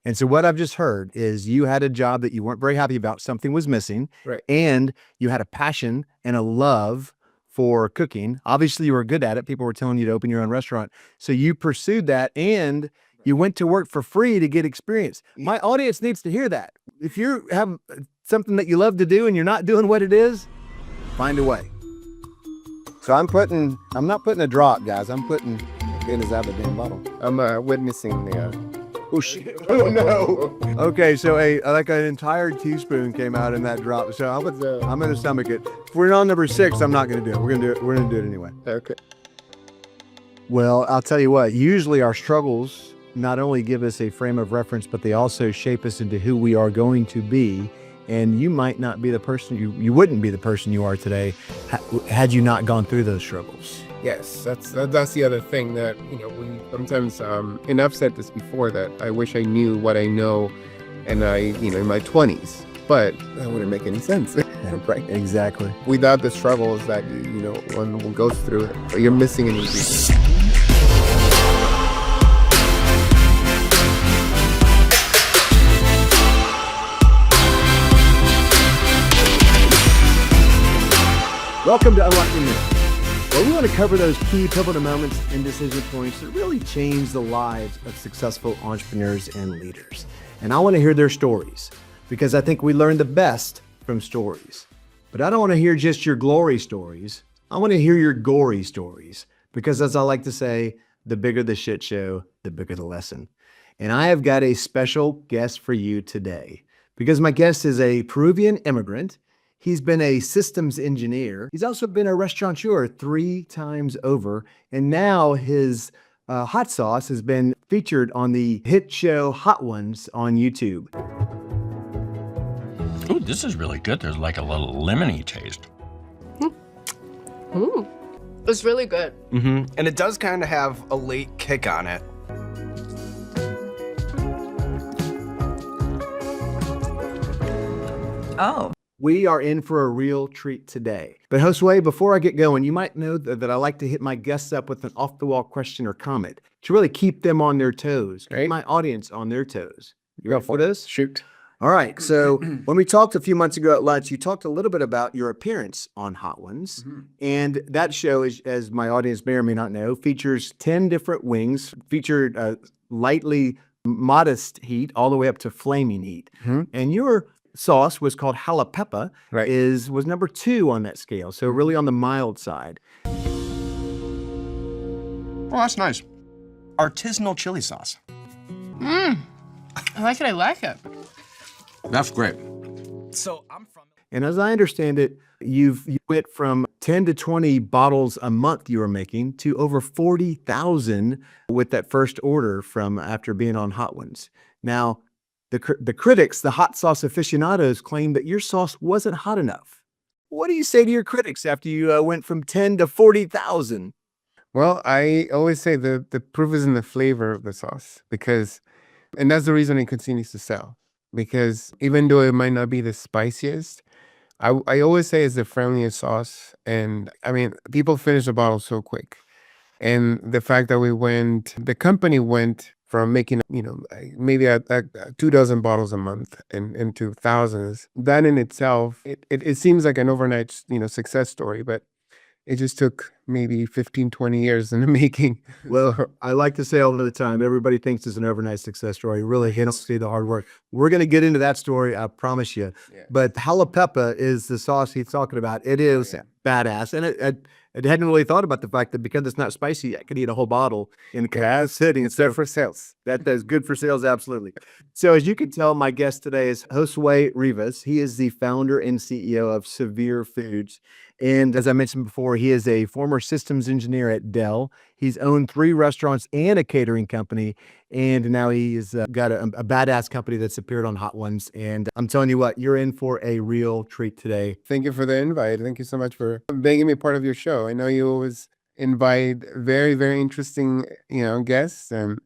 And so what I've just heard is you had a job that you weren't very happy about, something was missing, Right. and you had a passion and a love for cooking. Obviously, you were good at it. People were telling you to open your own restaurant. So you pursued that and you went to work for free to get experience. My audience needs to hear that. If you have something that you love to do and you're not doing what it is, find a way. So I'm not putting a drop, guys. I'm putting it is out of the damn bottle. I'm witnessing the. Oh shit! Oh no! Okay, so like an entire teaspoon came out in that drop. So I'm gonna stomach it. If we're on number 6, I'm not gonna do it. We're gonna do it anyway. Okay. Well, I'll tell you what. Usually our struggles not only give us a frame of reference, but they also shape us into who we are going to be. And you might not be the person you wouldn't be the person you are today had you not gone through those struggles. Yes, that's the other thing that we sometimes and I've said this before, that I wish I knew what I know, and in my 20s, but that wouldn't make any sense. Right, exactly. Without the struggles that one goes through, you're missing an ingredient. Welcome to Unlocking This, where we want to cover those key pivotal moments and decision points that really change the lives of successful entrepreneurs and leaders. And I want to hear their stories, because I think we learn the best from stories. But I don't want to hear just your glory stories. I want to hear your gory stories, because as I like to say, the bigger the shit show, the bigger the lesson. And I have got a special guest for you today, because my guest is a Peruvian immigrant. He's been a systems engineer. He's also been a restaurateur 3 times over. And now his hot sauce has been featured on the hit show Hot Ones on YouTube. Ooh, this is really good. There's like a little lemony taste. Ooh, it's really good. Mm-hmm. And it does kind of have a late kick on it. Oh. We are in for a real treat today. But Josue, before I get going, you might know that I like to hit my guests up with an off-the-wall question or comment to really keep them on their toes, keep my audience on their toes. You ready for this? Shoot. All right. So when we talked a few months ago at lunch, you talked a little bit about your appearance on Hot Ones. Mm-hmm. And that show, as my audience may or may not know, features 10 different wings, featured lightly modest heat all the way up to flaming heat. Mm-hmm. And your sauce was called jalapeno, right. was number 2 on that scale. So really on the mild side. Well, that's nice. Artisanal chili sauce. I like it. That's great. So I'm from... And as I understand it, you went from 10 to 20 bottles a month you were making to over 40,000 with that first order from after being on Hot Ones. Now, the critics, the hot sauce aficionados, claim that your sauce wasn't hot enough. What do you say to your critics after you went from 10 to 40,000? Well, I always say the proof is in the flavor of the sauce, and that's the reason it continues to sell. Because even though it might not be the spiciest, I always say it's the friendliest sauce. And I mean, people finish a bottle so quick. And the fact that the company went from making, maybe 24 bottles a month into thousands, that in itself, it seems like an overnight, success story, but it just took maybe 15, 20 years in the making. Well, I like to say all the time, everybody thinks it's an overnight success story. Really, they don't see the hard work. We're going to get into that story, I promise you. Yeah. But jalapeno is the sauce he's talking about. It is badass. And I hadn't really thought about the fact that because it's not spicy, I could eat a whole bottle in a sitting. It's there for sales. That is good for sales, absolutely. So as you can tell, my guest today is Josue Rivas. He is the founder and CEO of Savir Foods. And as I mentioned before, he is a former systems engineer at Dell. He's owned 3 restaurants and a catering company. And now he's got a badass company that's appeared on Hot Ones. And I'm telling you what, you're in for a real treat today. Thank you for the invite. Thank you so much for making me part of your show. I know you always invite very, very interesting, guests. And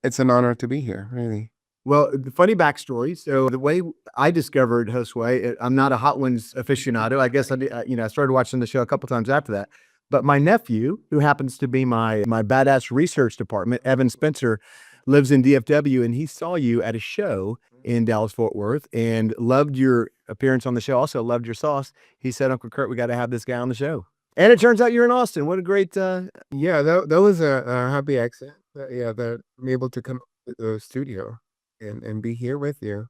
it's an honor to be here, really. Well, the funny backstory. So the way I discovered Josue, I'm not a Hot Ones aficionado. I guess I started watching the show a couple times after that. But my nephew, who happens to be my badass research department, Evan Spencer, lives in DFW, and he saw you at a show in Dallas Fort Worth and loved your appearance on the show. Also loved your sauce. He said, "Uncle Kurt, we got to have this guy on the show." And it turns out you're in Austin. What a great Yeah, that was a happy accident. Yeah, that I'm able to come to the studio and be here with you.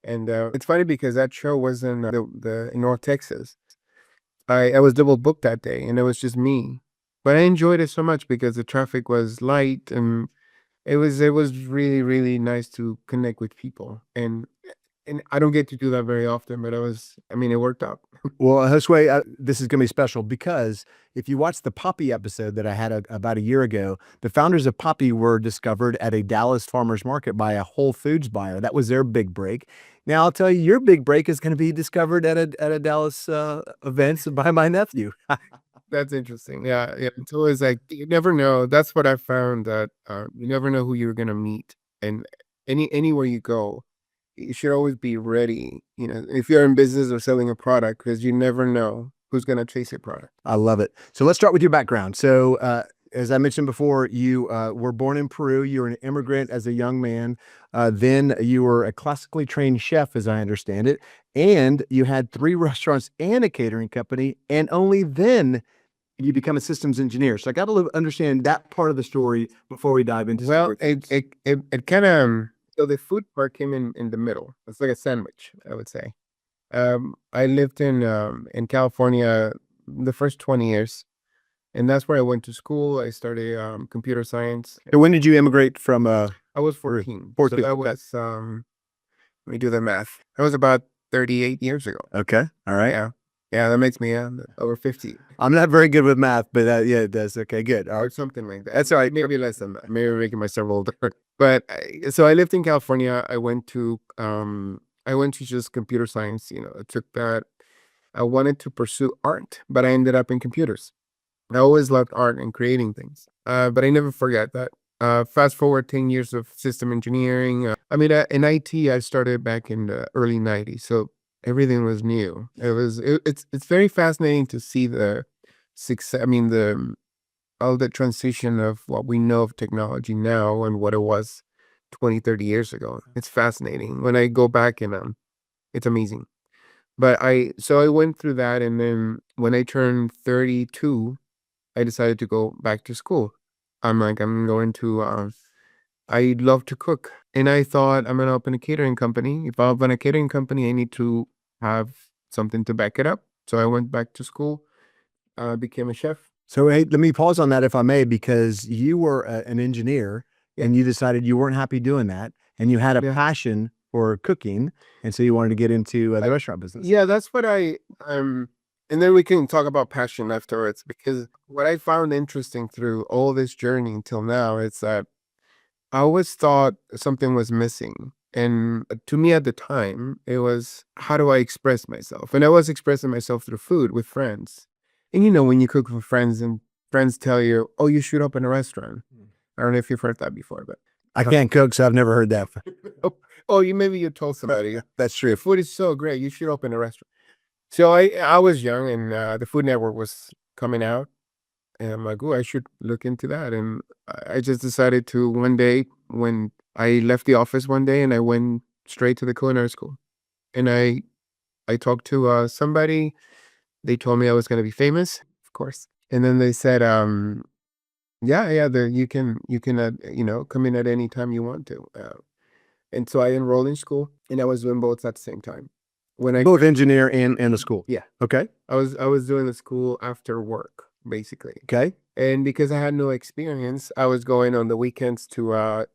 And it's funny because that show was in in North Texas. I was double booked that day, and it was just me. But I enjoyed it so much because the traffic was light, and it was really really nice to connect with people. And I don't get to do that very often, but I mean, it worked out. Well, Josue, this is going to be special because if you watch the Poppy episode that I had about a year ago, the founders of Poppy were discovered at a Dallas farmers market by a Whole Foods buyer. That was their big break. Now, I'll tell you, your big break is going to be discovered at a Dallas event by my nephew. That's interesting. Yeah, yeah. It's always like you never know. That's what I found, that you never know who you're gonna meet, and anywhere you go, you should always be ready. You know, if you're in business or selling a product, because you never know who's gonna chase your product. I love it. So let's start with your background. So as I mentioned before, you were born in Peru. You were an immigrant as a young man. Then you were a classically trained chef, as I understand it. And you had 3 restaurants and a catering company. And only then you become a systems engineer. So I got to understand that part of the story before we dive into Well, some it kind of, so the food part came in the middle. It's like a sandwich, I would say. I lived in California the first 20 years, and that's where I went to school. I started computer science. So when did you immigrate from? I was 14. 14, So that okay. was let me do the math. That was about 38 years ago. Okay. All right. Yeah. Yeah, that makes me over 50 I'm not very good with math, but yeah, it does. Okay, good. All or right. something like that. That's all right. Maybe less than that. Maybe making myself older. But so I lived in California. I went to just computer science. You know, I took that. I wanted to pursue art, but I ended up in computers. I always loved art and creating things. But I never forget that. Fast forward 10 years of system engineering. I mean, in IT, I started back in the early 90s. So everything was new. It's very fascinating to see the success. I mean, all the transition of what we know of technology now and what it was 20, 30 years ago. It's fascinating. When I go back, and it's amazing. But so I went through that, and then when I turned 32, I decided to go back to school. I'm going to I love to cook, and I thought I'm gonna open a catering company. If I open a catering company, I need to have something to back it up. So I went back to school, became a chef. So hey, let me pause on that if I may, because you were an engineer and you decided you weren't happy doing that, and you had a Yeah. passion for cooking, and so you wanted to get into the restaurant business. Yeah, that's what and then we can talk about passion afterwards, because what I found interesting through all this journey until now is that I always thought something was missing. And to me at the time, it was, how do I express myself? And I was expressing myself through food with friends. And you know, when you cook for friends and friends tell you, oh, you should open a restaurant. I don't know if you've heard that before, but I can't cook, so I've never heard that. maybe you told somebody. That's true. The food is so great, you should open a restaurant. So I was young, and the Food Network was coming out, and I'm like, oh, I should look into that. And I just decided to, one day when I left the office one day, and I went straight to the culinary school, and I talked to somebody. They told me I was going to be famous, of course, and then they said, you can come in at any time you want to. And so I enrolled in school, and I was doing both at the same time. When I Both engineer and the school. Yeah. Okay. I was doing the school after work, basically. Okay. And because I had no experience, I was going on the weekends to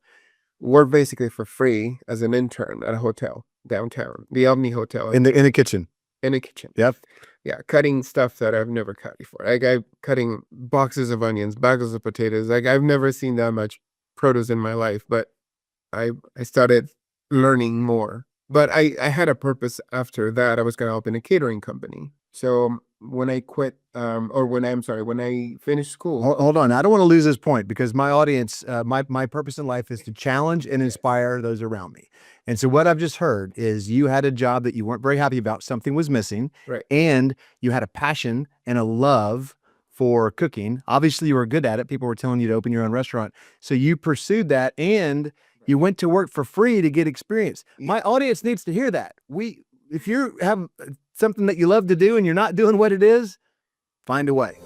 work basically for free as an intern at a hotel downtown, the Omni Hotel, In the kitchen. in a kitchen. Yep. Yeah, cutting stuff that I've never cut before. Like I'm cutting boxes of onions, bags of potatoes. Like I've never seen that much produce in my life, but I started learning more. But I had a purpose after that. I was going to open a catering company. So when I quit, when I finished school. Hold on. I don't want to lose this point, because my audience, my purpose in life is to challenge and inspire those around me. And so what I've just heard is you had a job that you weren't very happy about. Something was missing. Right. And you had a passion and a love for cooking. Obviously, you were good at it. People were telling you to open your own restaurant. So you pursued that, and You went to work for free to get experience. My audience needs to hear that. If you have something that you love to do and you're not doing what it is, find a way.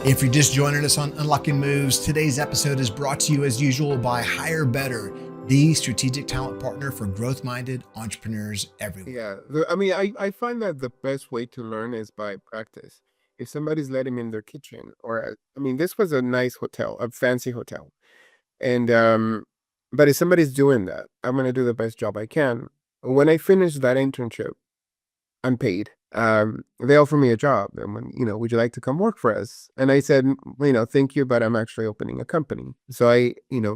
If you're just joining us on Unlocking Moves, today's episode is brought to you as usual by Hire Better, the strategic talent partner for growth-minded entrepreneurs everywhere. Yeah. I find that the best way to learn is by practice. If somebody's letting me in their kitchen, this was a nice hotel, a fancy hotel. And, but if somebody's doing that, I'm going to do the best job I can. When I finished that internship, unpaid, they offered me a job and would you like to come work for us? And I said, thank you, but I'm actually opening a company. So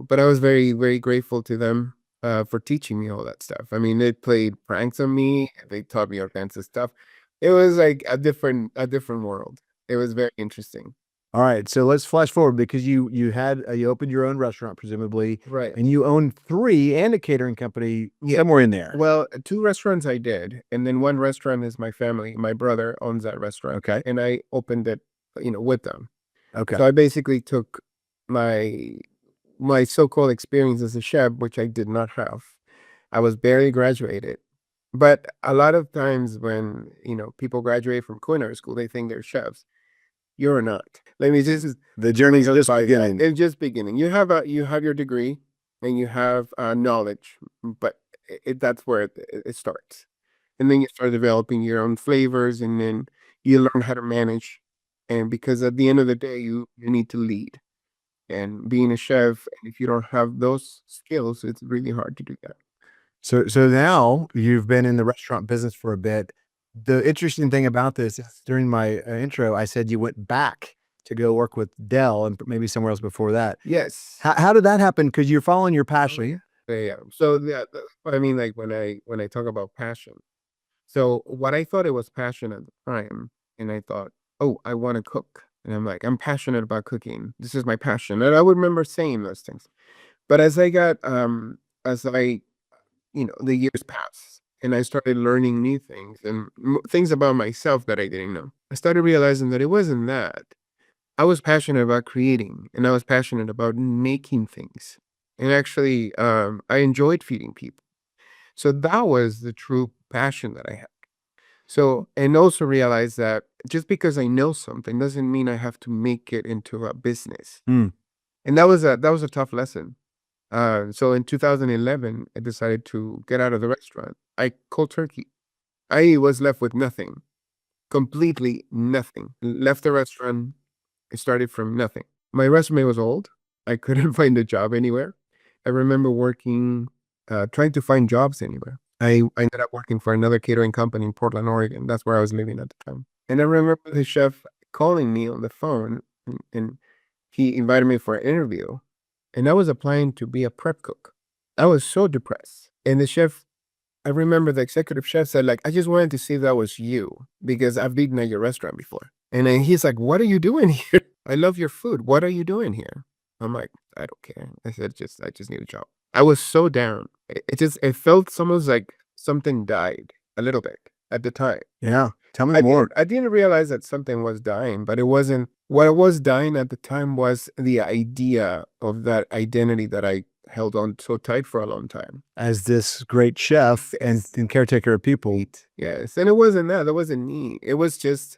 but I was very, very grateful to them for teaching me all that stuff. I mean, they played pranks on me. They taught me all kinds of stuff. It was like a different world. It was very interesting. All right, so let's flash forward because you opened your own restaurant presumably, Right? and you own 3 and a catering company somewhere in there. Well, 2 restaurants I did, and then 1 restaurant is my family. My brother owns that restaurant. Okay. And I opened it, with them. Okay. So I basically took my so-called experience as a chef, which I did not have. I was barely graduated. But a lot of times when, people graduate from culinary school, they think they're chefs. You're not. The journey's just beginning. It's just beginning. You have your degree and you have knowledge, but that's where it starts. And then you start developing your own flavors, and then you learn how to manage. And because at the end of the day, you need to lead. And being a chef, if you don't have those skills, it's really hard to do that. So now you've been in the restaurant business for a bit. The interesting thing about this is during my intro, I said you went back to go work with Dell and maybe somewhere else before that. Yes. How did that happen? Because you're following your passion. Yeah. So like when I talk about passion, so what I thought it was passion at the time, and I thought, oh, I want to cook, and I'm like, I'm passionate about cooking. This is my passion, and I would remember saying those things. But as I got the years passed, and I started learning new things and things about myself that I didn't know, I started realizing that it wasn't that. I was passionate about creating, and I was passionate about making things. And actually, I enjoyed feeding people. So that was the true passion that I had. So, and also realize that just because I know something doesn't mean I have to make it into a business. Hmm. And that was a tough lesson. So in 2011, I decided to get out of the restaurant. I cold turkey. I was left with nothing, completely nothing. Left the restaurant. I started from nothing. My resume was old. I couldn't find a job anywhere. I remember working, trying to find jobs anywhere. I ended up working for another catering company in Portland, Oregon. That's where I was living at the time. And I remember the chef calling me on the phone, and he invited me for an interview. And I was applying to be a prep cook. I was so depressed. And I remember the executive chef said, like, I just wanted to see if that was you because I've eaten at your restaurant before. And then he's like, what are you doing here? I love your food. What are you doing here? I'm like, I don't care. I said, I just need a job. I was so down. It felt almost like something died a little bit at the time. Yeah. Tell me more. I didn't realize that something was dying, but it wasn't. What was dying at the time was the idea of that identity that I held on so tight for a long time. As this great chef and caretaker of people. Yes. And it wasn't that. That wasn't me. It was just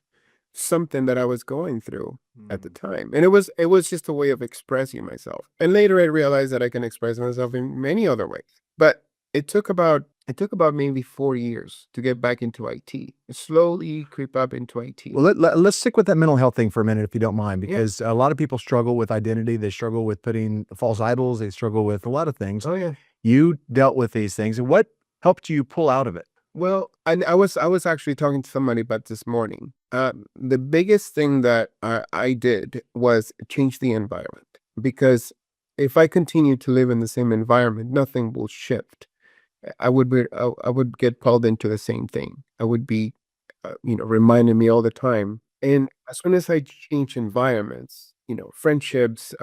something that I was going through at the time. And it was just a way of expressing myself. And later I realized that I can express myself in many other ways. But it took about maybe 4 years to get back into IT. Slowly creep up into IT. Well, let's stick with that mental health thing for a minute, if you don't mind, because a lot of people struggle with identity. They struggle with putting false idols. They struggle with a lot of things. Oh yeah. You dealt with these things, and what helped you pull out of it? Well, I was actually talking to somebody about this morning. The biggest thing that I did was change the environment, because if I continue to live in the same environment, nothing will shift. I would get pulled into the same thing. I would be, reminding me all the time. And as soon as I change environments, friendships,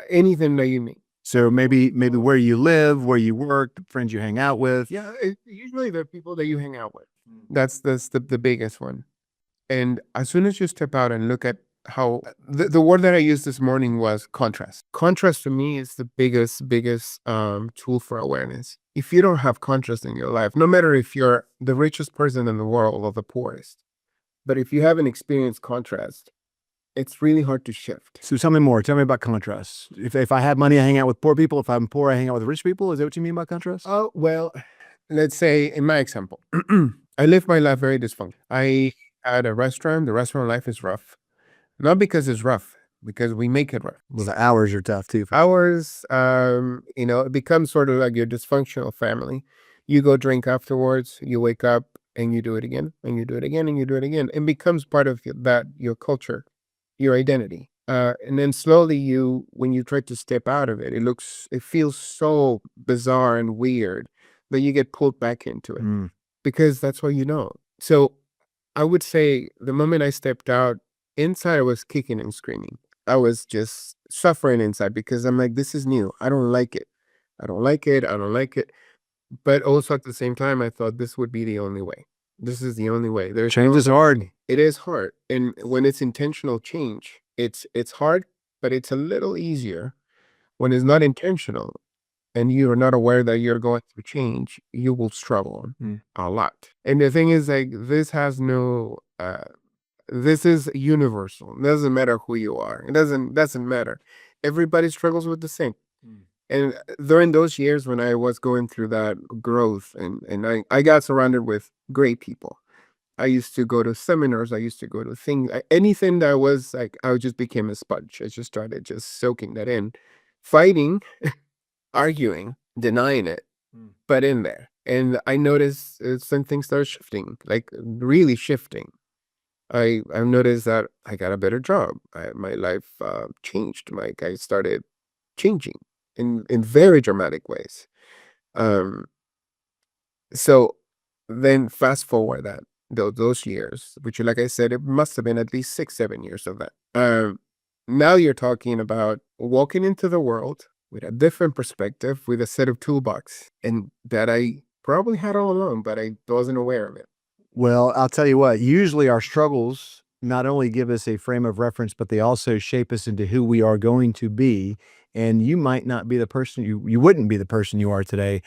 anything that you mean. So maybe where you live, where you work, the friends you hang out with. Yeah, usually the people that you hang out with. That's the biggest one. And as soon as you step out and look at how the word that I used this morning was contrast. Contrast to me is the biggest tool for awareness. If you don't have contrast in your life, no matter if you're the richest person in the world or the poorest, but if you haven't experienced contrast, it's really hard to shift. So tell me more. Tell me about contrast. If I have money, I hang out with poor people. If I'm poor, I hang out with rich people. Is that what you mean by contrast? Oh, well, let's say in my example, I live my life very dysfunctional. I had a restaurant. The restaurant life is rough. Not because it's rough, because we make it rough. Well, the hours are tough too. Hours, it becomes sort of like your dysfunctional family. You go drink afterwards, you wake up and you do it again, and you do it again, and you do it again. It becomes part of your culture, your identity. And then slowly when you try to step out of it, it feels so bizarre and weird that you get pulled back into it because that's what you know. So I would say the moment I stepped out, inside I was kicking and screaming. I was just suffering inside because I'm like, this is new. I don't like it. I don't like it. I don't like it. But also at the same time, I thought this would be the only way. This is the only way. Change is hard. It is hard. And when it's intentional change, it's hard, but it's a little easier. When it's not intentional and you are not aware that you're going through change, you will struggle a lot. And the thing is, like, this has no this is universal. It doesn't matter who you are. It doesn't matter. Everybody struggles with the same. And during those years when I was going through that growth and I got surrounded with great people. I used to go to seminars. I used to go to things, anything that was like, I just became a sponge. I just started just soaking that in, fighting, arguing, denying it, but in there. And I noticed some things started shifting, like really shifting. I noticed that I got a better job. My life changed. I started changing in very dramatic ways. So then fast forward those years, which, like I said, it must have been at least 6-7 years of that. Now you're talking about walking into the world with a different perspective, with a set of toolbox, and that I probably had all along, but I wasn't aware of it. Well, I'll tell you what, usually our struggles not only give us a frame of reference, but they also shape us into who we are going to be. And you might not be the person, you wouldn't be the person you are today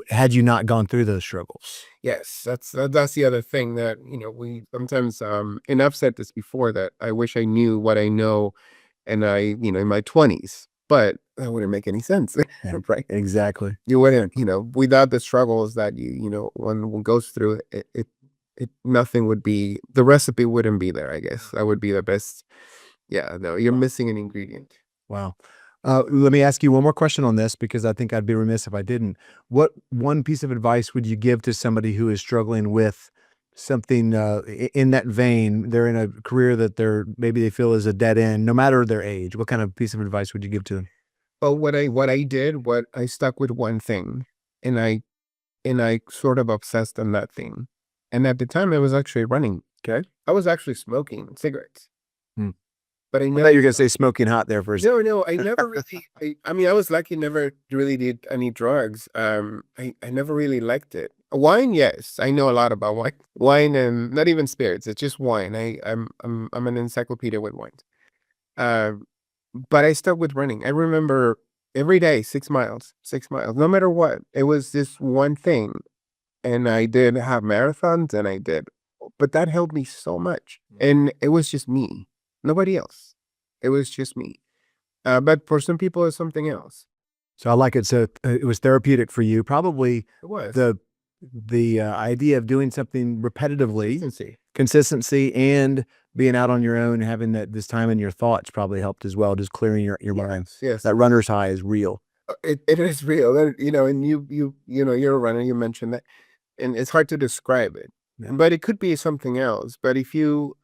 had you not gone through those struggles. Yes, that's the other thing that, we sometimes, and I've said this before, that I wish I knew what I know and in my 20s, but that wouldn't make any sense. Right? Exactly. You wouldn't, without the struggles that one goes through, nothing would be, the recipe wouldn't be there, I guess. That would be the best. Yeah, no, you're missing an ingredient. Wow. Let me ask you one more question on this, because I think I'd be remiss if I didn't. What one piece of advice would you give to somebody who is struggling with something in that vein? They're in a career that maybe they feel is a dead end, no matter their age. What kind of piece of advice would you give to them? Well, what I stuck with one thing, and I sort of obsessed on that thing. And at the time I was actually running. Okay. I was actually smoking cigarettes. But I I never, thought you were going to say smoking hot there for a second. no, I never really, I was lucky, never really did any drugs. I never really liked it. Wine, yes. I know a lot about wine. Wine, and not even spirits. It's just wine. I'm an encyclopedia with wines. But I stuck with running. I remember every day, 6 miles, no matter what. It was this one thing. And I did have marathons, but that helped me so much. And it was just me, nobody else. It was just me. But for some people, it's something else. So I like it. So it was therapeutic for you. Probably It was. the idea of doing something repetitively, consistency, and being out on your own, having this time in your thoughts probably helped as well, just clearing your mind. Yes. That runner's high is real. It is real. And you're a runner, you mentioned that. And it's hard to describe it, but it could be something else. But I feel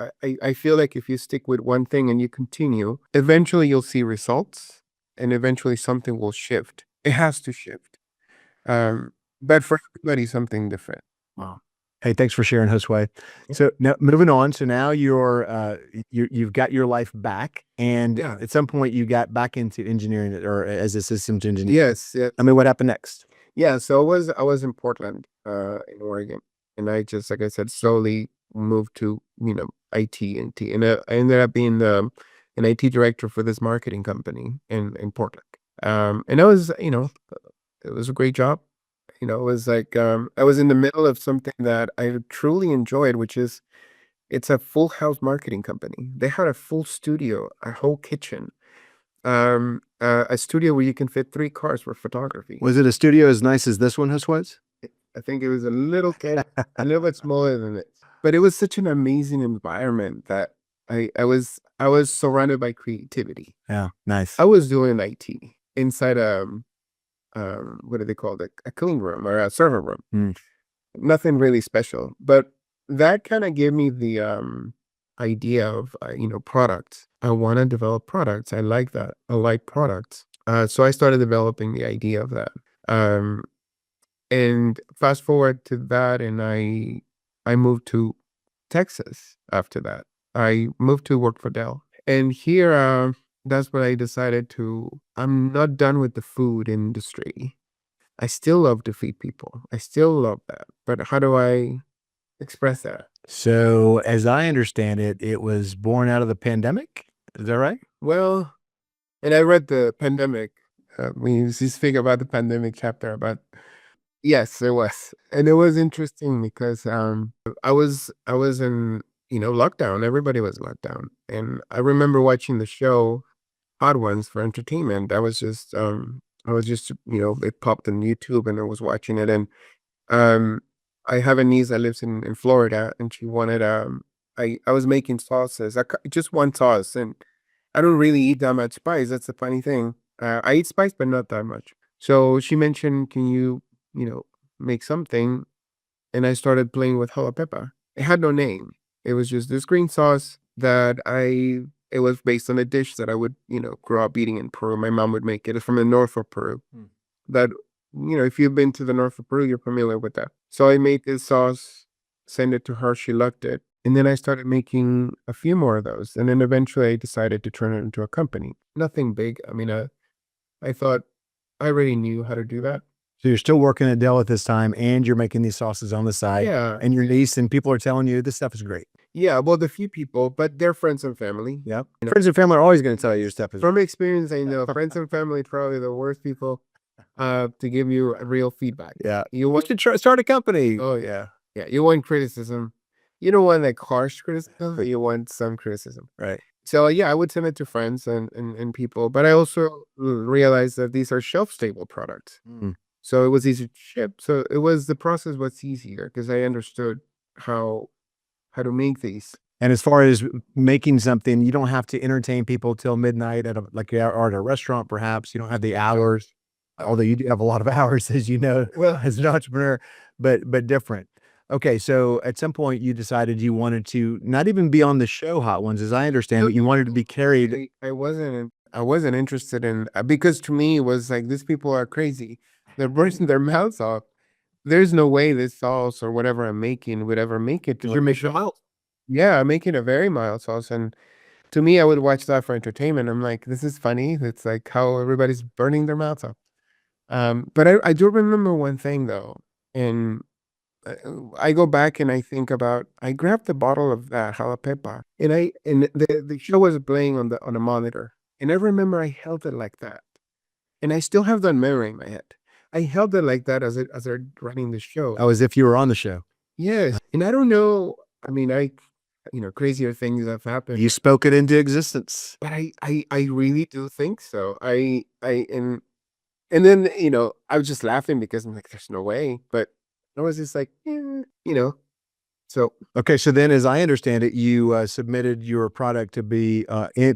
like if you stick with one thing and you continue, eventually you'll see results, and eventually something will shift. It has to shift. But for everybody, something different. Wow. Hey, thanks for sharing, Josue. So now moving on. So now you've got your life back, and at some point you got back into engineering, or as a systems engineer. Yes. I mean, what happened next? Yeah. So I was in Portland, in Oregon, And I just, like I said, slowly moved to, IT and T. And I ended up being an IT director for this marketing company in Portland. And that was, it was a great job. It was like, I was in the middle of something that I truly enjoyed, which is it's a full house marketing company. They had a full studio, a whole kitchen, a studio where you can fit 3 cars for photography. Was it a studio as nice as this one, Josue? I think it was a little bit smaller than it, but it was such an amazing environment that I was surrounded by creativity. Yeah, nice. I was doing IT inside what do they call it? A clean room or a server room. Mm. Nothing really special, but that kind of gave me the idea of products. I want to develop products. I like that. I like products. So I started developing the idea of that. And fast forward to that, and I moved to Texas after that. I moved to work for Dell. And here, that's what I decided to, I'm not done with the food industry. I still love to feed people. I still love that. But how do I express that? So, as I understand it, it was born out of the pandemic. Is that right? Well, and I read the pandemic. We used to speak about the pandemic chapter, but yes, it was. And it was interesting because I was in, lockdown. Everybody was locked down. And I remember watching the show Hot Ones for entertainment. I was just it popped on YouTube and I was watching it. And I have a niece that lives in Florida, and she wanted I was making sauces. Just one sauce, and I don't really eat that much spice. That's the funny thing. I eat spice, but not that much. So she mentioned, can you, make something? And I started playing with jalapeno. It had no name. It was just this green sauce that it was based on a dish that I would, grow up eating in Peru. My mom would make it. It's from the north of Peru. That, if you've been to the north of Peru, you're familiar with that. So I made this sauce, sent it to her. She loved it. And then I started making a few more of those. And then eventually I decided to turn it into a company. Nothing big. I mean, I thought I already knew how to do that. So you're still working at Dell at this time, and you're making these sauces on the side. Yeah. And your niece and people are telling you this stuff is great. Yeah, well, the few people, but they're friends and family. Yep. Friends and family are always going to tell you your stuff is From experience, I know friends and family are probably the worst people to give you real feedback. Yeah. You want to start a company. Oh yeah. Yeah. You want criticism. You don't want like harsh criticism, but you want some criticism. Right. So yeah, I would send it to friends and people, but I also realized that these are shelf stable products. Mm. So it was easy to ship. So the process was easier because I understood how to make these. And as far as making something, you don't have to entertain people till midnight like you are at a restaurant, perhaps. You don't have the hours, although you do have a lot of hours, as you know, as an entrepreneur, but different. Okay, so at some point you decided you wanted to not even be on the show Hot Ones, as I understand it. You wanted to be carried. I wasn't interested in, because to me it was like, these people are crazy. They're bursting their mouths off. There's no way this sauce or whatever I'm making would ever make it. You're making mild. Yeah, I'm making a very mild sauce. And to me, I would watch that for entertainment. I'm like, this is funny. It's like how everybody's burning their mouths off. But I do remember one thing though. And I go back and I think about, I grabbed the bottle of that jalapeno and the show was playing on a monitor. And I remember I held it like that. And I still have that memory in my head. I held it like that as they're running the show. Oh, as if you were on the show. Yes. And I don't know. I mean, crazier things have happened. You spoke it into existence. But I really do think so. And then, I was just laughing because I'm like, there's no way. But I was just like, so. Okay, so then as I understand it, you submitted your product to be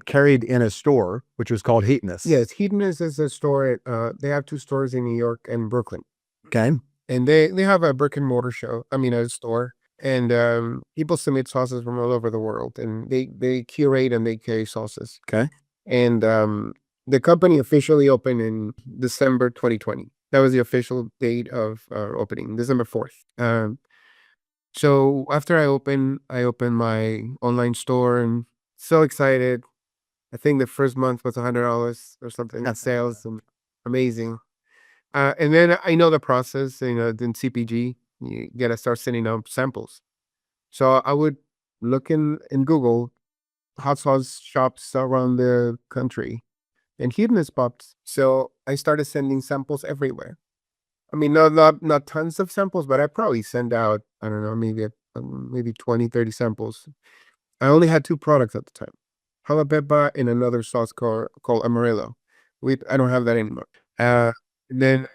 carried in a store, which was called Heatonist. Yes, Heatonist is a store. They have 2 stores in New York and Brooklyn. Okay. And they have a brick and mortar a store. And people submit sauces from all over the world. And they curate and they carry sauces. Okay. And the company officially opened in December 2020. That was the official date of opening, December 4th. So after I opened my online store and so excited. I think the first month was $100 or something in sales. And amazing. And then I know the process, in CPG. You gotta start sending out samples. So I would look in Google hot sauce shops around the country and hedonist spots. So I started sending samples everywhere. I mean, not tons of samples, but I probably send out, I don't know, maybe 20, 30 samples. I only had two products at the time, jalapeno and another sauce called Amarillo. I don't have that anymore. Then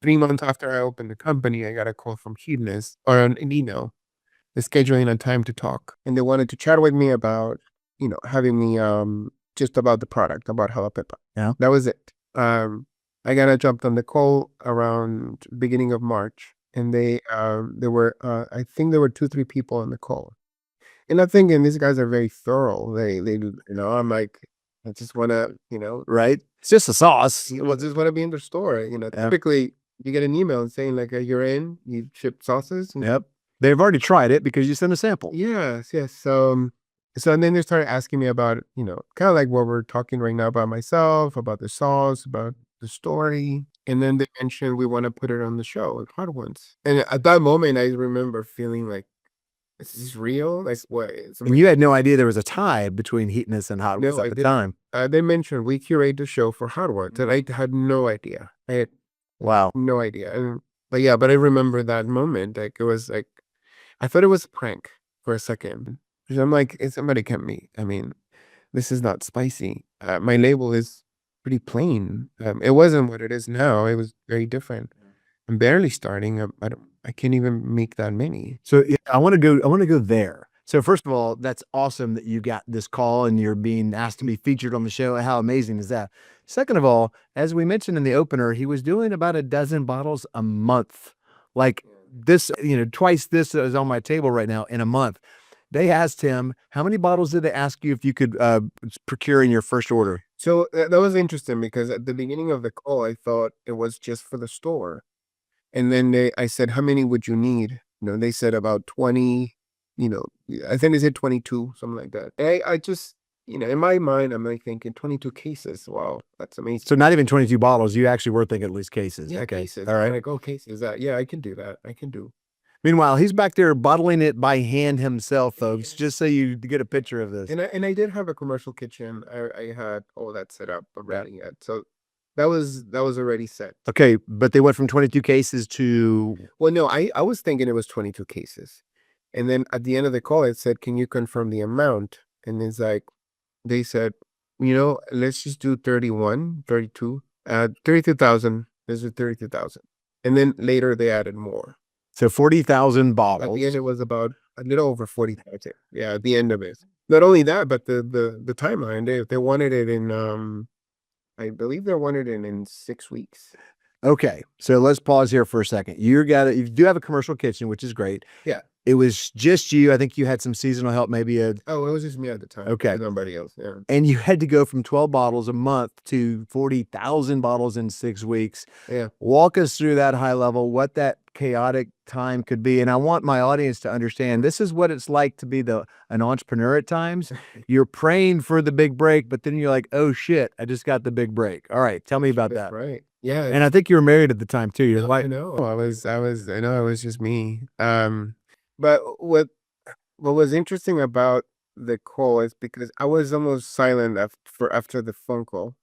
3 months after I opened the company, I got a call from Hedonist or an email, scheduling a time to talk, and they wanted to chat with me about, having me just about the product, about jalapeno. Yeah. That was it. I jumped on the call around beginning of March, and there were I think there were 2-3 people on the call, and I'm thinking these guys are very thorough. I'm like, I just want to, Right. It's just a sauce. just want to be in the store. Yeah. Typically you get an email saying like, you're in, you ship sauces. Yep. They've already tried it because you sent a sample. Yes. So and then they started asking me about, kind of like what we're talking right now about myself, about the sauce, about the story. And then they mentioned we want to put it on the show, Hot Ones. And at that moment, I remember feeling like, is this real? Like, what? And you had no idea there was a tie between Heatness and Hot Ones No, at I the didn't. time. They mentioned we curate the show for Hot Ones, and I had no idea. I had Wow. no idea. But I remember that moment. Like, it was like, I thought it was a prank for a second. Because I'm like, somebody kept me. I mean, this is not spicy. My label is pretty plain. It wasn't what it is now. It was very different. I'm barely starting. I can't even make that many. So yeah, I want to go there. So first of all, that's awesome that you got this call and you're being asked to be featured on the show. How amazing is that? Second of all, as we mentioned in the opener, he was doing about a dozen bottles a month. Like this, twice this is on my table right now in a month. They asked him, how many bottles did they ask you if you could procure in your first order? So that was interesting because at the beginning of the call, I thought it was just for the store. And then I said, how many would you need? They said about 20, I think they said 22, something like that. And I just, in my mind, I'm like thinking 22 cases. Wow, that's amazing. So not even 22 bottles. You actually were thinking at least cases. Yeah, Okay. cases. All right. I'm like, oh, cases. Yeah, I can do that. I can do. Meanwhile, he's back there bottling it by hand himself, folks, just so you get a picture of this. And I did have a commercial kitchen. I had all that set up already yet. So that was already set. Okay, but they went from 22 cases to... Well, no, I was thinking it was 22 cases. And then at the end of the call, it said, can you confirm the amount? And it's like, they said, let's just do 32,000. 32,000. This is 32,000. And then later they added more. So 40,000 At bottles. the end, it was about a little over 40,000. Yeah, at the end of it. Not only that, but the timeline. They wanted it in, I believe they wanted it in 6 weeks. Okay, so let's pause here for a second. You do have a commercial kitchen, which is great. Yeah. It was just you. I think you had some seasonal help, maybe Oh, it was just me at the time. Okay. Nobody else. Yeah. and you had to go from 12 bottles a month to 40,000 bottles in 6 weeks. Yeah. Walk us through that high level, what that chaotic time could be. And I want my audience to understand this is what it's like to be an entrepreneur at times. You're praying for the big break, but then you're like, oh shit, I just got the big break. All right, tell me about that. Right. Yeah. And I think you were married at the time too. You're I like, know. I know it was just me. But what was interesting about the call is because I was almost silent after the phone call.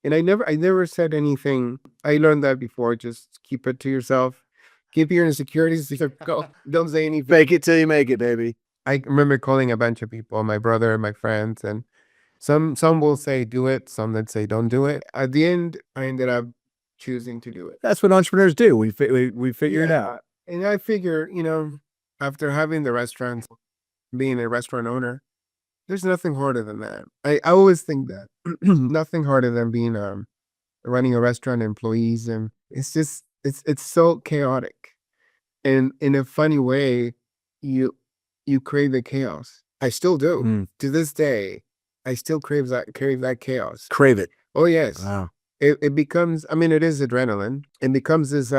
And I never said anything. I learned that before. Just keep it to yourself. Keep your insecurities to yourself. Don't say anything. fake it till you make it, baby. I remember calling a bunch of people, my brother, my friends, and some will say do it, some that say don't do it. At the end, I ended up choosing to do it. That's what entrepreneurs do. We figure it out. And I figure, after having the restaurant, being a restaurant owner, there's nothing harder than that. I always think that nothing harder than being running a restaurant, employees, and it's just it's so chaotic, and in a funny way, you crave the chaos. I still do. Mm. To this day. I still crave that chaos. Crave it. Oh yes. Wow. It becomes, I mean, it is adrenaline. It becomes this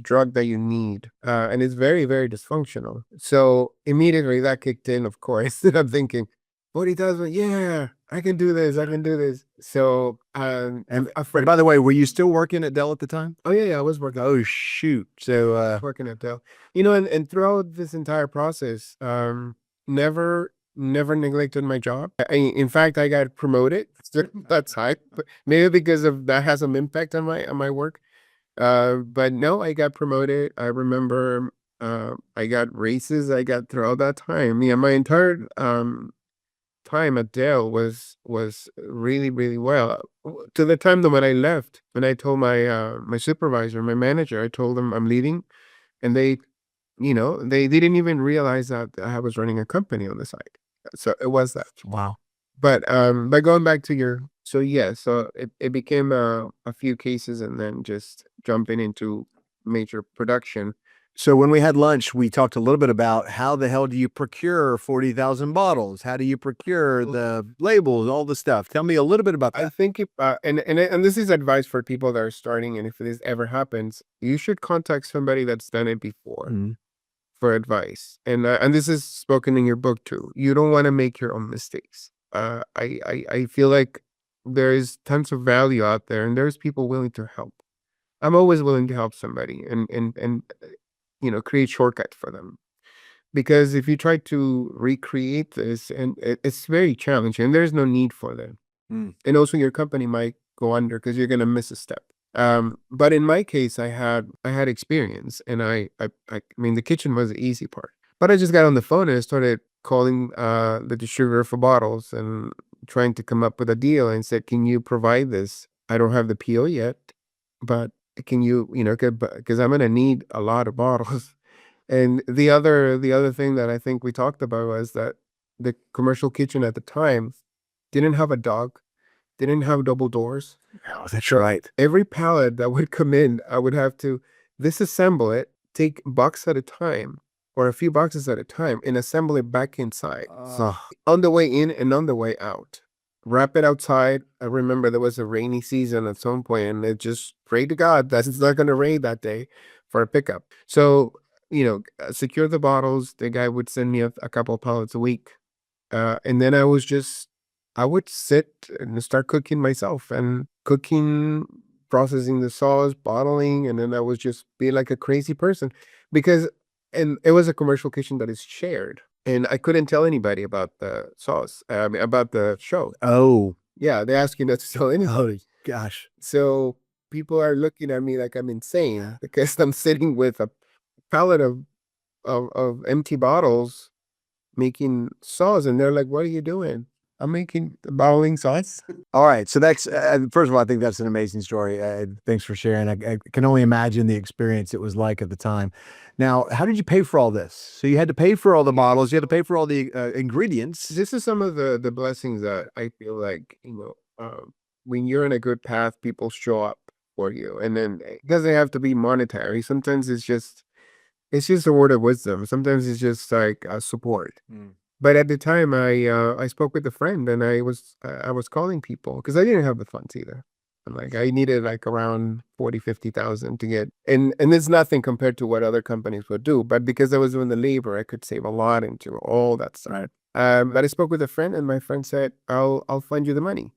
drug that you need. And it's very, very dysfunctional. So immediately that kicked in, of course. I'm thinking, 40,000. Yeah, I can do this. I can do this. So, And a friend. by the way, were you still working at Dell at the time? Oh yeah, I was working. Oh shoot! So Working at Dell. And throughout this entire process, never neglected my job. In fact, I got promoted during that time, but maybe because of that has some impact on my work. But no, I got promoted. I remember, I got raises. I got throughout that time. Yeah, my entire time at Dell was really really well. To the time that when I left, when I told my supervisor, my manager, I told them I'm leaving, and they didn't even realize that I was running a company on the side. So it was that. wow. But going back to your, so yeah, so it became a few cases and then just jumping into major production. So when we had lunch, we talked a little bit about how the hell do you procure 40,000 bottles? How do you procure the labels, all the stuff? Tell me a little bit about I that. think if and this is advice for people that are starting, and if this ever happens, you should contact somebody that's done it before Mhm. for advice. And this is spoken in your book too. You don't want to make your own mistakes. I feel like there is tons of value out there, and there's people willing to help. I'm always willing to help somebody and create shortcuts for them. Because if you try to recreate this, and it's very challenging, and there's no need for that. Mm. And also your company might go under because you're gonna miss a step. But in my case, I had experience, and I mean the kitchen was the easy part. But I just got on the phone and I started calling the distributor for bottles and trying to come up with a deal, and said, "Can you provide this? I don't have the PO yet, but can you, because I'm gonna need a lot of bottles." And the other thing that I think we talked about was that the commercial kitchen at the time didn't have a dog, didn't have double doors. Oh, that's right. Every pallet that would come in, I would have to disassemble it, take box at a time, or a few boxes at a time, and assemble it back inside. So, On the way in and on the way out. Wrap it outside. I remember there was a rainy season at some point, and it just pray to God that it's not going to rain that day for a pickup. So, secure the bottles. The guy would send me a couple of pallets a week. And then I would sit and start cooking myself and cooking, processing the sauce, bottling, and then I was just be like a crazy person because, and it was a commercial kitchen that is shared, and I couldn't tell anybody about the sauce, I mean, about the show. oh, Yeah, they ask you not to tell anybody. oh gosh. So people are looking at me like I'm insane because I'm sitting with a pallet of empty bottles making sauce, and they're like, "What are you doing?" I'm making bottling sauce. All right. So that's, first of all, I think that's an amazing story. Thanks for sharing. I can only imagine the experience it was like at the time. Now, how did you pay for all this? So you had to pay for all the bottles, you had to pay for all the ingredients. This is some of the blessings that I feel like, when you're in a good path, people show up for you, and then it doesn't have to be monetary. Sometimes it's just a word of wisdom. Sometimes it's just like support. Mm. But at the time, I spoke with a friend, and I was calling people because I didn't have the funds either. And like I needed like around 40,000-50,000 to get, and it's nothing compared to what other companies would do. But because I was doing the labor, I could save a lot into all that stuff. Right. But I spoke with a friend, and my friend said, "I'll find you the money."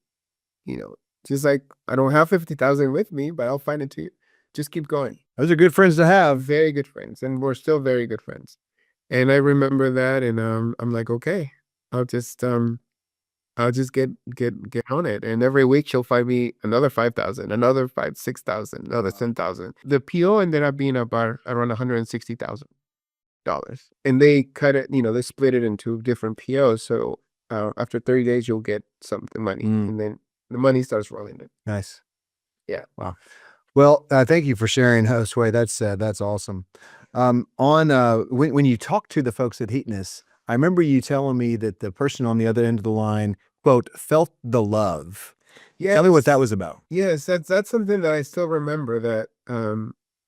Just like I don't have 50,000 with me, but I'll find it to you. Just keep going. Those are good friends to have. Very good friends, and we're still very good friends. And I remember that, and I'm like, okay, I'll just get on it. And every week she'll find me another 5,000, another 6,000, another 10,000. The PO ended up being about around $160,000, and they cut it. They split it into different POs. So after 30 days, you'll get some money, and then the money starts rolling in. Nice. Yeah. Wow. Well, thank you for sharing, Josue. That's awesome. When you talk to the folks at Heatness, I remember you telling me that the person on the other end of the line, quote, felt the love. Tell me what that was about. Yes, that's something that I still remember. That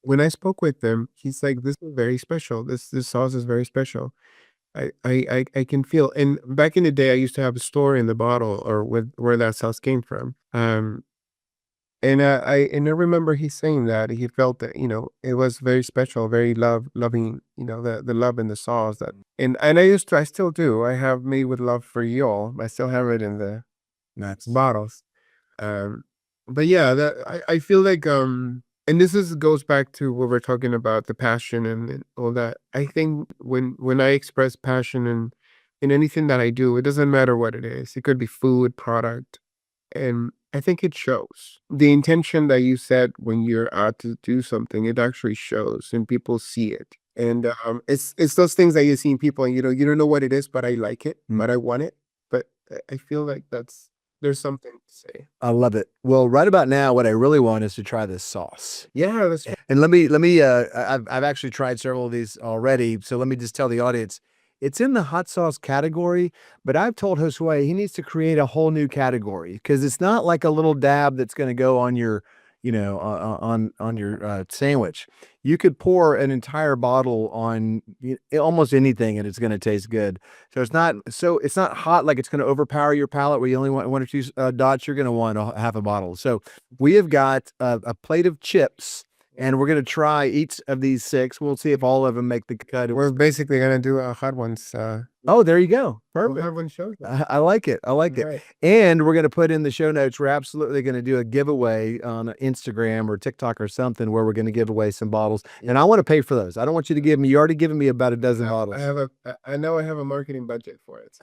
when I spoke with them, he's like, "This is very special. This sauce is very special. I can feel." And back in the day, I used to have a story in the bottle or where that sauce came from. And I remember he saying that he felt that, it was very special, very loving, the love in the sauce that, and I still do. I have Made with Love for You All. I still have it in the bottles. Um, but yeah, I feel like, and goes back to what we're talking about, the passion and all that. I think when I express passion in anything that I do, it doesn't matter what it is. It could be food, product, and I think it shows. The intention that you said when you're out to do something, it actually shows and people see it. And it's those things that you see in people and you don't know what it is, but I like it, but I want it. But I feel like there's something to say. I love it. Well, right about now, what I really want is to try this sauce. Yeah, And let me I've actually tried several of these already. So let me just tell the audience, it's in the hot sauce category, but I've told Josue he needs to create a whole new category because it's not like a little dab that's going to go on your, on your sandwich. You could pour an entire bottle on almost anything and it's going to taste good. So it's not hot like it's going to overpower your palate where you only want one or two dots. You're going to want half a bottle. So we have got a plate of chips. And we're going to try each of these 6. We'll see if all of them make the cut. We're basically going to do a hot ones. Oh, there you go. Perfect. Hot one show. I like it. I like it. And we're going to put in the show notes. We're absolutely going to do a giveaway on Instagram or TikTok or something where we're going to give away some bottles. And I want to pay for those. I don't want you to give me. You already given me about a dozen bottles. I know I have a marketing budget for it.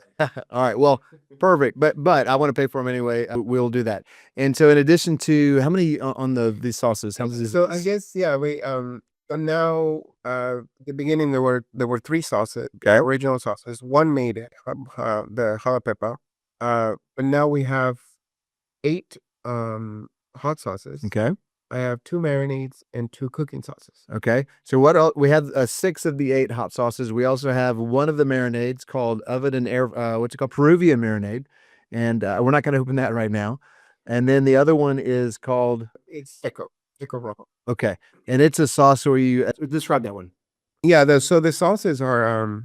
All right. Well, perfect. But I want to pay for them anyway. We'll do that. And so, in addition to how many on these sauces? So I guess we now the beginning there were 3 sauces, original sauces. One made it, the jalapeno. But now we have 8 hot sauces. Okay. I have 2 marinades and 2 cooking sauces. Okay. So what else? We have 6 of the 8 hot sauces. We also have one of the marinades called oven and air. What's it called? Peruvian marinade. And we're not going to open that right now. And then the other one is called. It's Eco Rojo. Okay. And it's a sauce where you describe that one. Yeah. So the sauces are.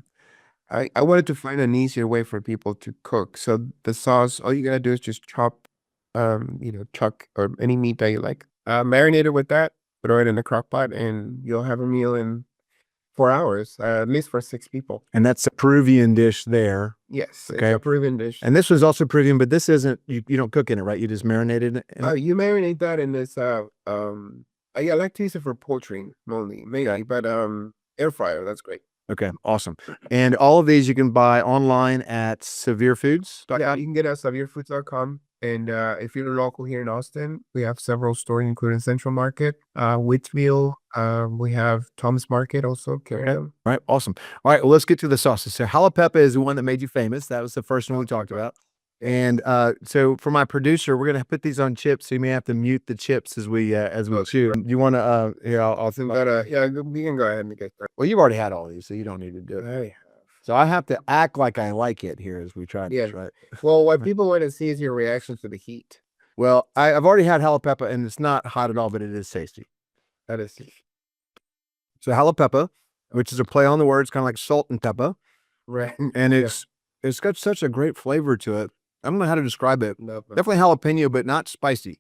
I wanted to find an easier way for people to cook. So the sauce, all you gotta do is just chop, chuck or any meat that you like. Marinate it with that, throw it in a crock pot, and you'll have a meal in 4 hours, at least for 6 people. And that's a Peruvian dish there. Yes, Okay. it's a Peruvian dish. And this was also Peruvian, but this isn't, you don't cook in it, right? You just marinated it. You marinate that in this. I like to use it for poultry mainly, but air fryer, that's great. Okay. Awesome. And all of these you can buy online at Savir Foods. Yeah, you can get us at savirfoods.com. And if you're local here in Austin, we have several stores, including Central Market, Whitfield. We have Thomas Market also. All right. Awesome. All right. Well, let's get to the sauces. So jalapeno is the one that made you famous. That was the first one we talked about. And so for my producer, we're gonna put these on chips. So you may have to mute the chips as we chew. You want to? Here, I'll think about it. Yeah, we can go ahead and get started. Well, you've already had all these, so you don't need to do it. So I have to act like I like it here as we try this, right? Well, what people want to see is your reaction to the heat. Well, I've already had jalapeno, and it's not hot at all, but it is tasty. That is. So jalapeno, which is a play on the words, kind of like salt and pepper, Right. and it's got such a great flavor to it. I don't know how to describe it. No, Definitely jalapeno, but not spicy.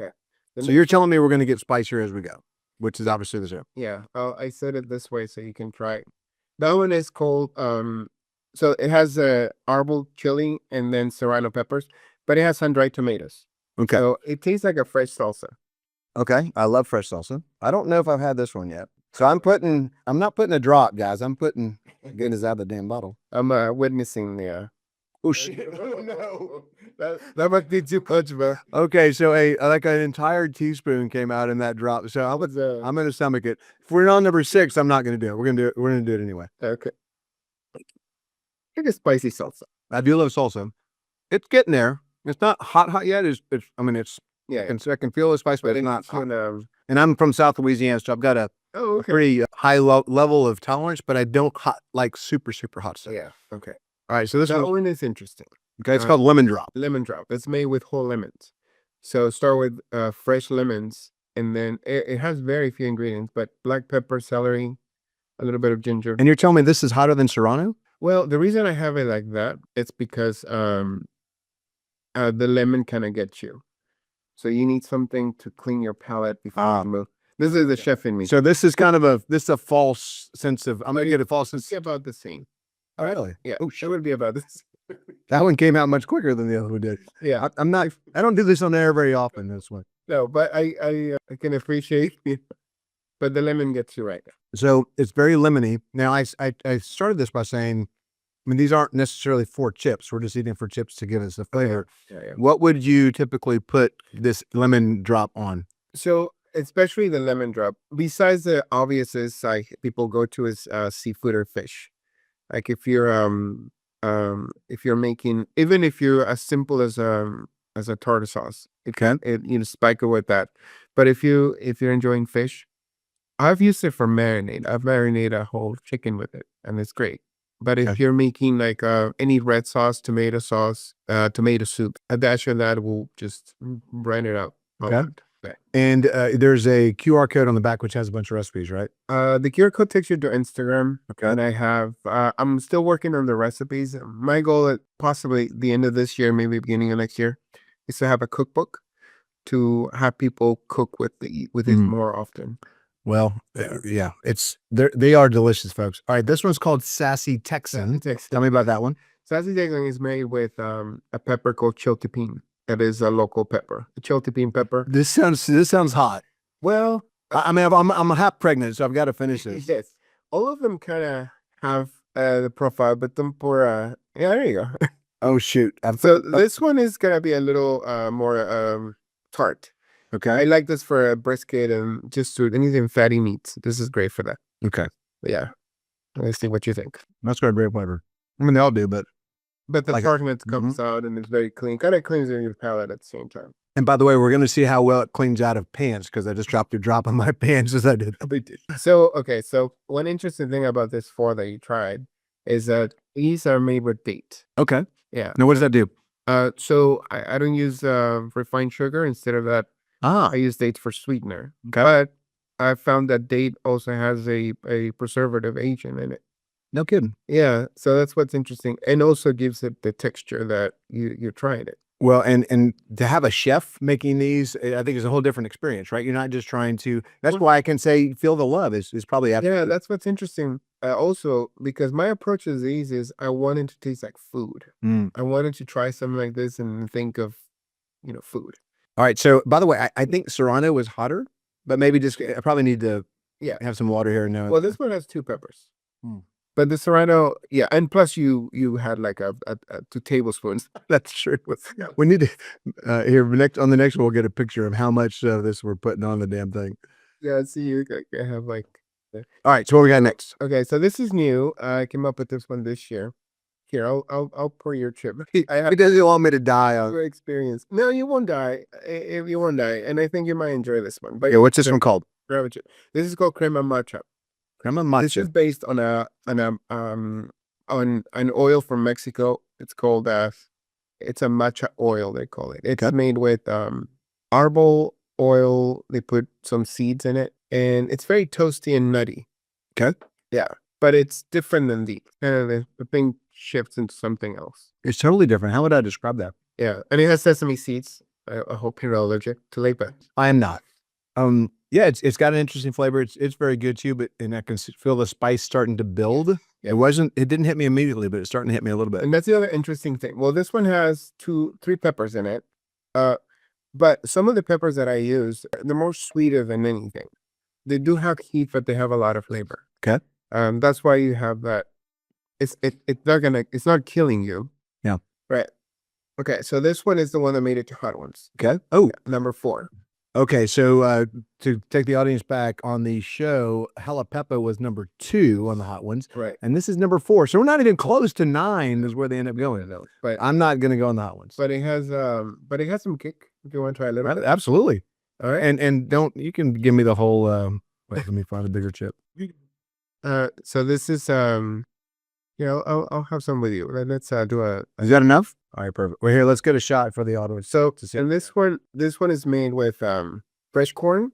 Okay. So you're telling me we're going to get spicier as we go, which is obviously the same. Yeah. I said it this way so you can try it. That one is called, so it has arbol chili and then serrano peppers, but it has sun-dried tomatoes. Okay. So it tastes like a fresh salsa. Okay. I love fresh salsa. I don't know if I've had this one yet. So I'm not putting a drop, guys. I'm putting, goodness, out of the damn bottle. I'm witnessing the. Oh shit! Oh no, that might be too much, bro. Okay, so like an entire teaspoon came out in that drop. So I'm gonna stomach it. If we're on number 6, I'm not gonna do it. We're gonna do it anyway. Okay. Like a spicy salsa. I do love salsa. It's getting there. It's not hot yet. I mean, Yeah. I can feel the spice, but it's not hot. And, And I'm from South Louisiana, so I've got a pretty high level of tolerance, but I don't like super hot stuff. Yeah. Okay. All right, so this That one is interesting. okay, it's called lemon drop. Lemon drop. It's made with whole lemons. So start with fresh lemons, and then it has very few ingredients, but black pepper, celery, a little bit of ginger. And you're telling me this is hotter than Serrano? Well, the reason I have it like that, it's because the lemon kind of gets you. So you need something to clean your palate before you move. This is the chef in me. So this is kind of a false sense of, I'm going to get a false sense. It's about the same. Oh, really? Yeah. Oh, It would be about this. that one came out much quicker than the other one did. Yeah. I don't do this on air very often, this one. No, but I can appreciate it. But the lemon gets you right. So it's very lemony. Now, I started this by saying, I mean, these aren't necessarily for chips. We're just eating for chips to give us the flavor. Yeah. What would you typically put this lemon drop on? So especially the lemon drop, besides the obvious is like people go to is seafood or fish. Like if you're making, even if you're as simple as a tartar sauce, you spike it with that. But if you're enjoying fish, I've used it for marinade. I've marinated a whole chicken with it, and it's great. But if you're making like any red sauce, tomato soup, a dash of that will just brand it up. Okay. And there's a QR code on the back which has a bunch of recipes, right? The QR code takes you to Instagram. Okay. And I have, I'm still working on the recipes. My goal at possibly the end of this year, maybe beginning of next year, is to have a cookbook to have people cook with it more often. Well, yeah, they are delicious, folks. All right, this one's called Sassy Texan. Tell me about that one. Sassy Texan is made with a pepper called chiltepin. That is a local pepper, a chiltepin pepper. This sounds hot. Well, I mean, I'm half pregnant, so I've got to finish this. Yes, all of them kind of have the profile, but them for yeah, there you go. Oh shoot! So this one is gonna be a little more tart. Okay. I like this for a brisket and just to anything fatty meats. This is great for that. Okay. But yeah, let's see what you think. That's got a great flavor. I mean, they all do, but the like tartness comes out and it's very clean. Kind of cleans in your palate at the same time. And by the way, we're going to see how well it cleans out of pans because I just dropped a drop on my pans as I did. So, okay. So one interesting thing about this four that you tried is that these are made with date. Okay. Yeah. Now, what does that do? So I don't use refined sugar. Instead of that, I use dates for sweetener. Okay. But I found that date also has a preservative agent in it. No kidding. Yeah. So that's what's interesting. And also gives it the texture that you're trying it. Well, and to have a chef making these, I think is a whole different experience, right? You're not just trying to, that's why I can say feel the love is probably after. Yeah, that's what's interesting. Also, because my approach to these is I wanted to taste like food. I wanted to try something like this and think of, food. All right. So by the way, I think Serrano was hotter, but maybe just, I probably need to have some water here. No. Well, this one has 2 peppers. But the Serrano, yeah, and plus you had like a 2 tablespoons. That's true. We need to here on the next one we'll get a picture of how much of this we're putting on the damn thing. Yeah, see, you have like. All right, so what we got next? Okay, so this is new. I came up with this one this year. Here, I'll pour your chip. He doesn't want me to die on your experience. No, you won't die. If you won't die, and I think you might enjoy this one. But yeah, what's this one called? Grab a chip. This is called crema matcha. Crema matcha. This is based on an oil from Mexico. It's called it's a matcha oil, they call it. It's made with arbol oil. They put some seeds in it, and it's very toasty and nutty. Okay. Yeah, but it's different than these. The thing shifts into something else. It's totally different. How would I describe that? Yeah, and it has sesame seeds. I hope you're not allergic to lepe. I am not. Yeah, it's got an interesting flavor. It's very good too, but I can feel the spice starting to build. Yeah. It didn't hit me immediately, but it's starting to hit me a little bit. And that's the other interesting thing. Well, this one has 3 peppers in it. But some of the peppers that I use, they're more sweeter than anything. They do have heat, but they have a lot of flavor. Okay. That's why you have that. It's not killing you. Yeah. Right. Okay. So this one is the one that made it to hot ones. Okay. Oh, yeah, number 4. Okay, so to take the audience back on the show, Jalapeno was number 2 on the hot ones. Right. And this is number 4. So we're not even close to 9 is where they end up going. But I'm not going to go on the hot ones. But it has some kick if you want to try a little bit. Absolutely. All right. And you can give me the whole, wait, let me find a bigger chip. So this is, I'll have some with you. Let's do a. Is that enough? All right, perfect. Well, here, let's get a shot for the audience. So, and this one is made with fresh corn,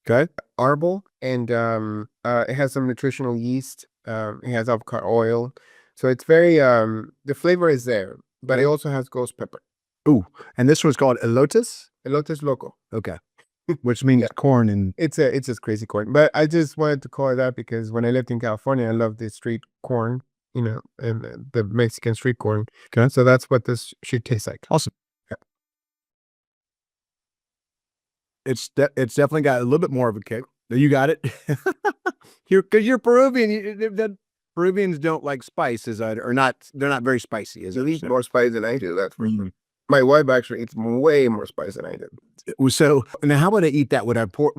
okay, arbol, and it has some nutritional yeast. It has avocado oil, so it's very the flavor is there, but it also has ghost pepper. Ooh, and this one's called elotes. Elote es loco. Okay. Which means corn and It's just crazy corn. But I just wanted to call it that because when I lived in California, I loved the street corn, and the Mexican street corn. Okay. So that's what this should taste like. awesome. Yeah. It's definitely got a little bit more of a kick. You got it. Because you're Peruvian. The Peruvians don't like spices, or not. They're not very spicy. Is You it? eat more spice than I do. That's for Mhm. My wife actually eats way more spice than I do. So now, how would I eat that? Would I put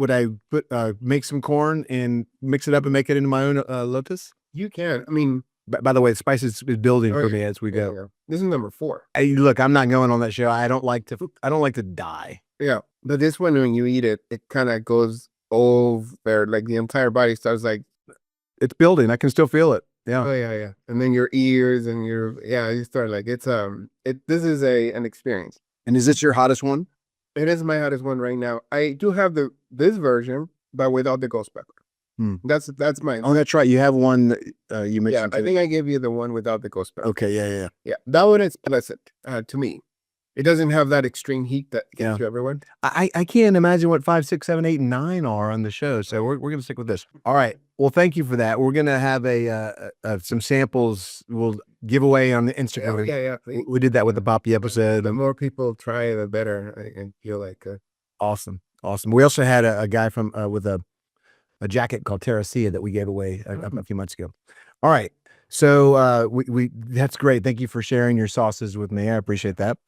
make some corn and mix it up and make it into my own lotus? You can. I mean, By the way, the spice is building Oh, for yeah. me as we go. yeah. This is number 4. Look, I'm not going on that show. I don't like to die. Yeah. But this one, when you eat it, it kind of goes over, like the entire body starts like, It's building. I can still feel it. Yeah. oh yeah. And then your ears and you start like, this is an experience. And is this your hottest one? It is my hottest one right now. I do have this version, but without the ghost pepper. Hmm. That's mine. Oh, that's right. You have one that you Yeah, mentioned. I think I gave you the one without the ghost pepper. Okay. Yeah. Yeah, that one is pleasant to me. It doesn't have that extreme heat that gets Yeah. to everyone. I can't imagine what 5, 6, 7, 8, and 9 are on the show. So we're going to stick with this. All right. Well, thank you for that. We're going to have some samples we'll give away on the Instagram. Yeah. We did that with the Poppy episode. The more people try, the better. I feel like. Awesome. We also had a guy from with a jacket called Terracia that we gave away a few months ago. All right. So we that's great. Thank you for sharing your sauces with me. I appreciate that.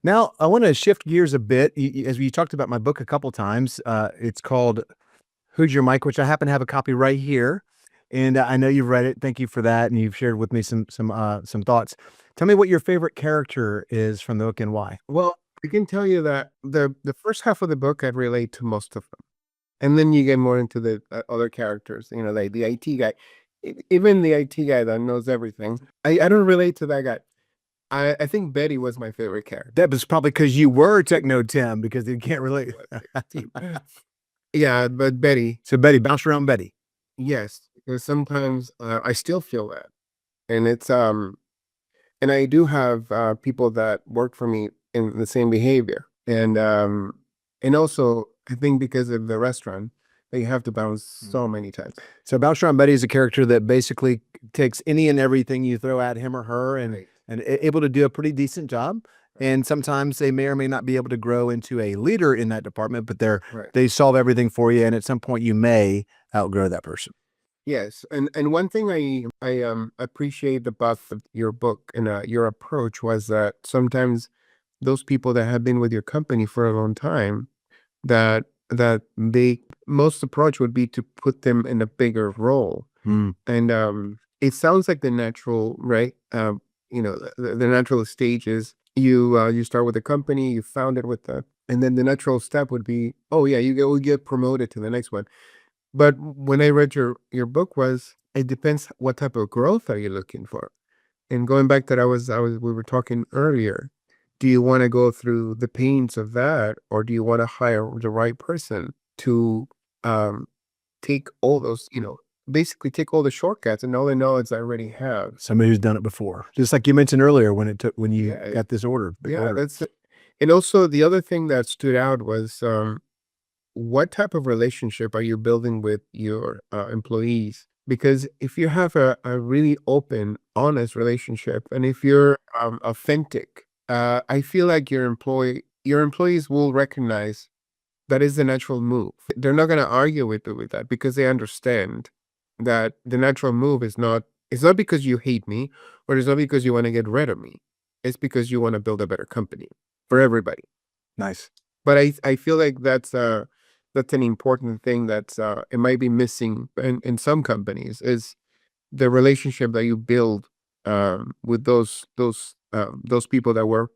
Now I want to shift gears a bit. As we talked about my book a couple times, it's called Who's Your Mike, which I happen to have a copy right here, and I know you've read it. Thank you for that, and you've shared with me some thoughts. Tell me what your favorite character is from the book and why. Well, I can tell you that the first half of the book I relate to most of them, and then you get more into the other characters. Like the IT guy, even the IT guy that knows everything. I don't relate to that guy. I think Betty was my favorite character. That was probably because you were Techno Tim, because you can't relate. Yeah, but Betty, So Betty, bounce around Betty. yes, because sometimes I still feel that, and it's and I do have people that work for me in the same behavior, and also I think because of the restaurant, they have to bounce so many times. So bounce around Betty is a character that basically takes any and everything you throw at him or her, and able to do a pretty decent job. And sometimes they may or may not be able to grow into a leader in that department, but they solve everything for you. And at some point you may outgrow that person. Yes, and one thing I appreciate about your book and your approach was that sometimes those people that have been with your company for a long time, that they most approach would be to put them in a bigger role, and it sounds like the natural right. The natural stage is you start with a company, you found it with that, and then the natural step would be, oh yeah, we get promoted to the next one. But when I read your book, it depends what type of growth are you looking for. And going back to we were talking earlier, do you want to go through the pains of that, or do you want to hire the right person to take all those, basically take all the shortcuts and all the knowledge I already have. Somebody who's done it before, just like you mentioned earlier when you got this order. That's it. And also the other thing that stood out was what type of relationship are you building with your employees? Because if you have a really open, honest relationship, and if you're authentic, I feel like your employees will recognize that is the natural move. They're not going to argue with that because they understand that the natural move it's not because you hate me, or it's not because you want to get rid of me. It's because you want to build a better company for everybody. Nice. But I feel like that's an important thing that's it might be missing in some companies, is the relationship that you build with those people that were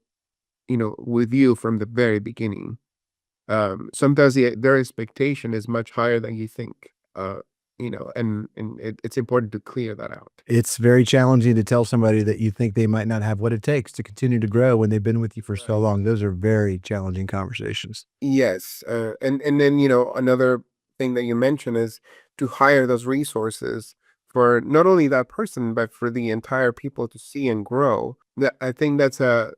with you from the very beginning. Sometimes their expectation is much higher than you think. And it's important to clear that out. It's very challenging to tell somebody that you think they might not have what it takes to continue to grow when they've been with you for so long. Those are very challenging conversations. Yes. And then, another thing that you mentioned is to hire those resources for not only that person, but for the entire people to see and grow. I think that's a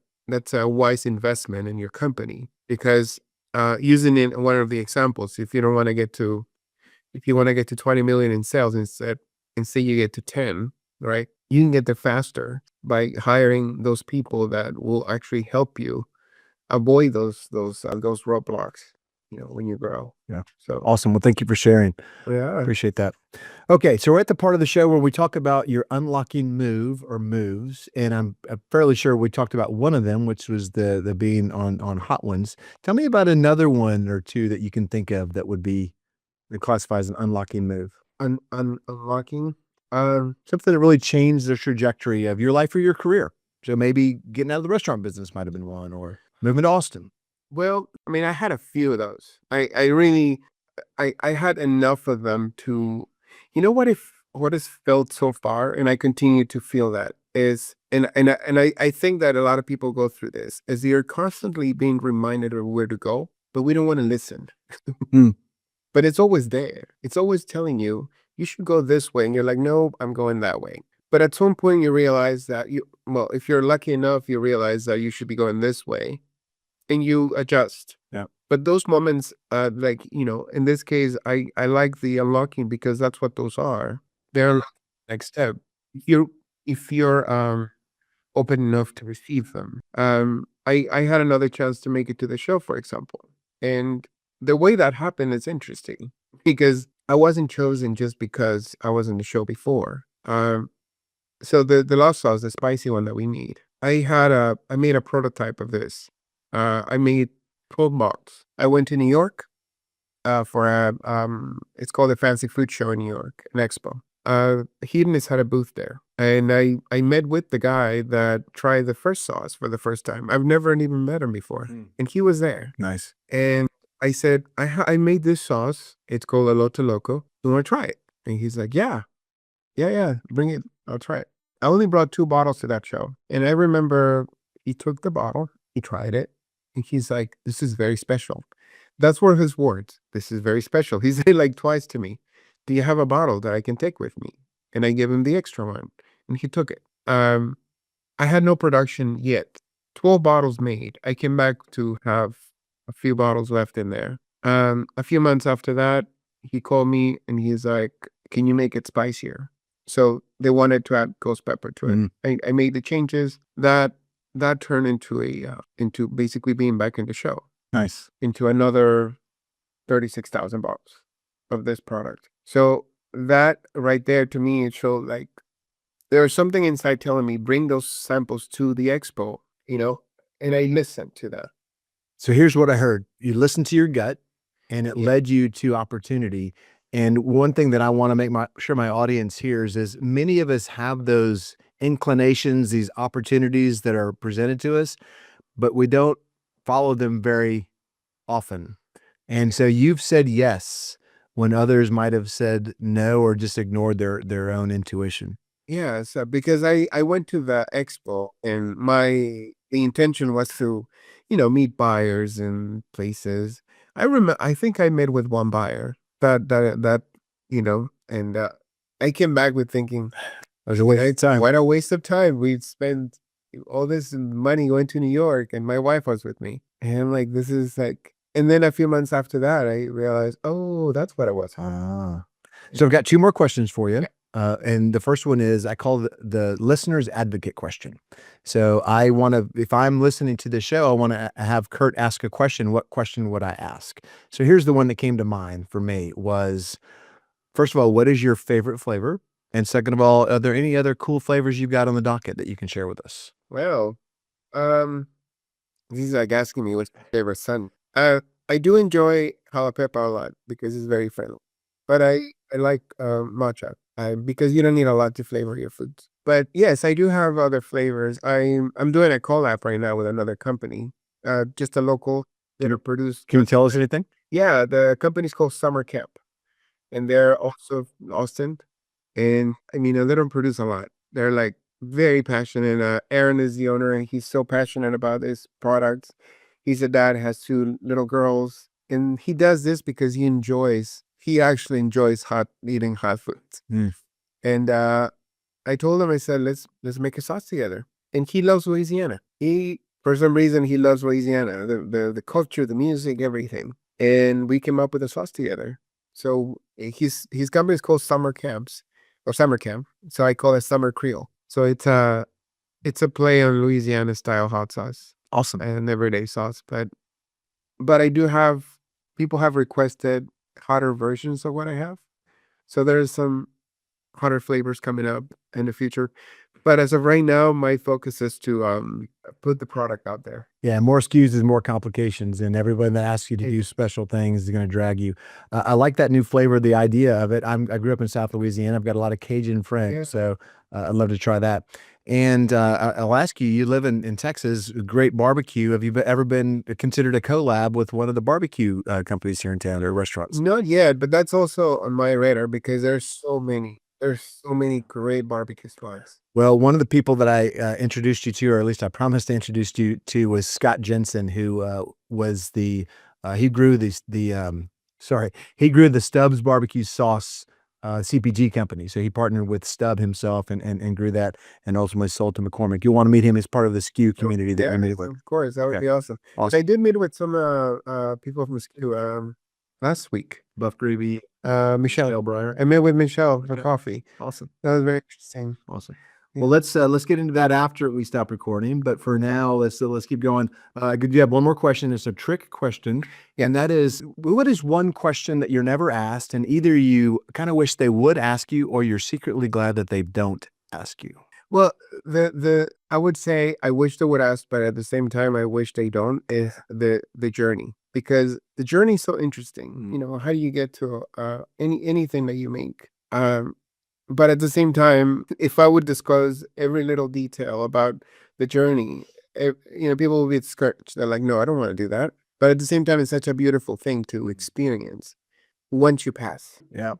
wise investment in your company, because using it one of the examples, if you want to get to 20 million in sales instead you get to 10, right? You can get there faster by hiring those people that will actually help you avoid those roadblocks, when you grow. Yeah. So Awesome. Well, thank you for sharing. yeah. Appreciate that. Okay, so we're at the part of the show where we talk about your unlocking move or moves, and I'm fairly sure we talked about one of them, which was the being on Hot Ones. Tell me about another one or two that you can think of that classifies an unlocking move. Unlocking. Something that really changed the trajectory of your life or your career. So maybe getting out of the restaurant business might have been one, or moving to Austin. Well, I mean, I had a few of those. I had enough of them to, what has felt so far, and I continue to feel that is, I think that a lot of people go through this, is you're constantly being reminded of where to go, but we don't want to listen. But it's always there. It's always telling you should go this way, and you're like, no, I'm going that way. But at some point, you realize that if you're lucky enough, you realize that you should be going this way, and you adjust. Yeah. But those moments, in this case, I like the unlocking because that's what those are. They're next step. If you're open enough to receive them. I had another chance to make it to the show, for example, and the way that happened is interesting because I wasn't chosen just because I was in the show before. So the lost sauce, the spicy one that we made, I made a prototype of this. I made 12 bottles. I went to New York for it's called the Fancy Food Show in New York, an expo. Hedonist had a booth there, and I met with the guy that tried the first sauce for the first time. I've never even met him before, and he was there. Nice. And I said, I made this sauce. It's called Elote Loco. You want to try it? And he's like, yeah, bring it. I'll try it. I only brought 2 bottles to that show. And I remember he took the bottle, he tried it, and he's like, this is very special. That's were his words. This is very special. He said like twice to me, do you have a bottle that I can take with me? And I gave him the extra one, and he took it. I had no production yet. 12 bottles made. I came back to have a few bottles left in there. A few months after that, he called me and he's like, can you make it spicier? So they wanted to add ghost pepper to it. I made the changes. That turned into into basically being back in the show. Nice. Into another 36,000 bottles of this product. So that right there, to me, it showed like there was something inside telling me, bring those samples to the expo, and I listened to that. So here's what I heard. You listened to your gut, and it led you to opportunity. And one thing that I want to make sure my audience hears is many of us have those inclinations, these opportunities that are presented to us, but we don't follow them very often. And so you've said yes when others might have said no or just ignored their own intuition. Yes, because I went to the expo and the intention was to, meet buyers and places. I think I met with one buyer that and I came back with thinking, It was a waste of time. what a waste of time. We'd spent all this money going to New York, and my wife was with me, and I'm like, this is like. And then a few months after that, I realized, oh, that's what it was. So I've got 2 more questions for you. And the first one is I call the listener's advocate question. So I want to, if I'm listening to the show, I want to have Kurt ask a question. What question would I ask? So here's the one that came to mind for me was, first of all, what is your favorite flavor? And second of all, are there any other cool flavors you've got on the docket that you can share with us? Well, this is like asking me what's my favorite son. I do enjoy jalapeno a lot because it's very friendly, but I like matcha because you don't need a lot to flavor your foods. But yes, I do have other flavors. I'm doing a collab right now with another company, just a local that are produced. Can you tell us anything? Yeah, the company's called Summer Camp, and they're also Austin. And I mean, they don't produce a lot. They're like very passionate. Aaron is the owner, and he's so passionate about this product. He's a dad, has 2 little girls, and he does this because he actually enjoys eating hot foods. And I told him, I said, let's make a sauce together. And he loves Louisiana. He For some reason, he loves Louisiana, the culture, the music, everything. And we came up with a sauce together. So his company is called Summer Camps or Summer Camp. So I call it Summer Creole. So it's a play on Louisiana style hot sauce Awesome. and everyday sauce. But I do have people have requested hotter versions of what I have. So there's some hotter flavors coming up in the future. But as of right now, my focus is to put the product out there. Yeah, more SKUs is more complications, and everybody that asks you to do special things is going to drag you. I like that new flavor, the idea of it. I grew up in South Louisiana. I've got a lot of Cajun friends, so I'd love to try that. And I'll ask you, you live in Texas, great barbecue. Have you ever been considered a collab with one of the barbecue companies here in town or restaurants? Not yet, but that's also on my radar because there's so many. There's so many great barbecue spots. Well, one of the people that I introduced you to, or at least I promised to introduce you to, was Scott Jensen, who was he grew the Stubbs barbecue sauce CPG company. So he partnered with Stubb himself and grew that and ultimately sold to McCormick. You'll want to meet him as part of the SKU community that we meet with. Of course, that would be awesome. Awesome. I did meet with some people from SKU last week. Buff Gravy, Michelle Breyer. I met with Michelle for coffee. Awesome. That was very interesting. Awesome. Well, let's get into that after we stop recording. But for now, let's keep going. You have one more question. It's a trick question, and that is, what is one question that you're never asked, and either you kind of wish they would ask you, or you're secretly glad that they don't ask you? Well, I would say I wish they would ask, but at the same time, I wish they don't. Is the journey, because the journey is so interesting. You know, how do you get to anything that you make? But at the same time, if I would disclose every little detail about the journey, people will be discouraged. They're like, no, I don't want to do that. But at the same time, it's such a beautiful thing to experience once you pass. Yeah.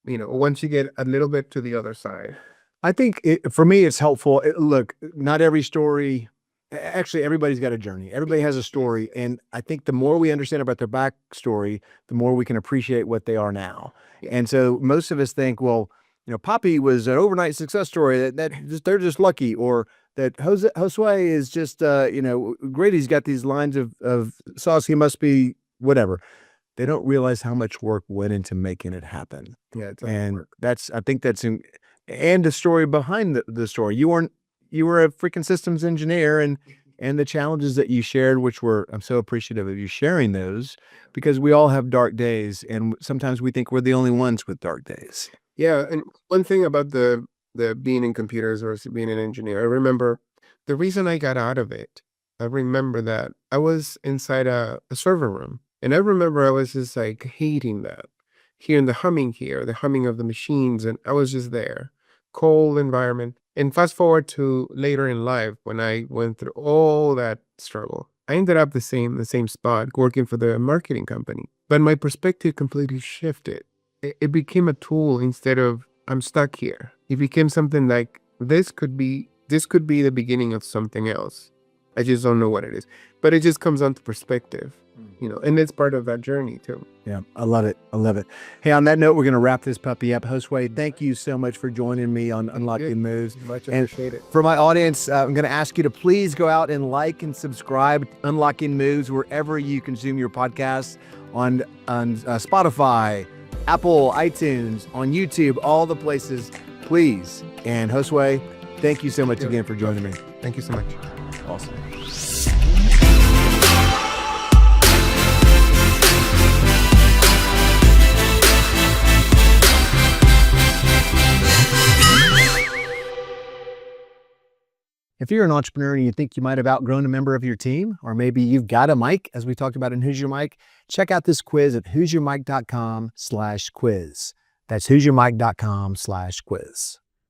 Once you get a little bit to the other side. I think for me, it's helpful. Look, not every story. Actually, everybody's got a journey. Everybody has a story. And I think the more we understand about their backstory, the more we can appreciate what they are now. And so most of us think, well, Papi was an overnight success story that they're just lucky, or that Josue is just, great. He's got these lines of sauce. He must be whatever. They don't realize how much work went into making it happen. Yeah. And I think that's and the story behind the story. You were a freaking systems engineer, and the challenges that you shared, which I'm so appreciative of you sharing those, because we all have dark days, and sometimes we think we're the only ones with dark days. Yeah, and one thing about the being in computers or being an engineer, I remember the reason I got out of it. I remember that I was inside a server room, and I remember I was just like hating that, hearing the humming of the machines, and I was just there, cold environment. And fast forward to later in life, when I went through all that struggle, I ended up the same spot, working for the marketing company. But my perspective completely shifted. It became a tool instead of I'm stuck here. It became something like this could be the beginning of something else. I just don't know what it is. But it just comes down to perspective, and it's part of that journey too. Yeah, I love it. I love it. Hey, on that note, we're going to wrap this puppy up. Josue, thank you so much for joining me on Unlocking Moves. Much appreciated. For my audience, I'm going to ask you to please go out and like and subscribe to Unlocking Moves wherever you consume your podcasts, on Spotify, Apple, iTunes, on YouTube, all the places, please. And Josue, thank you so much again for joining me. Thank you so much. Awesome. If you're an entrepreneur and you think you might have outgrown a member of your team, or maybe you've got a mic, as we talked about in Who's Your Mic, check out this quiz at who'syourmic.com/quiz. That's who'syourmic.com/quiz.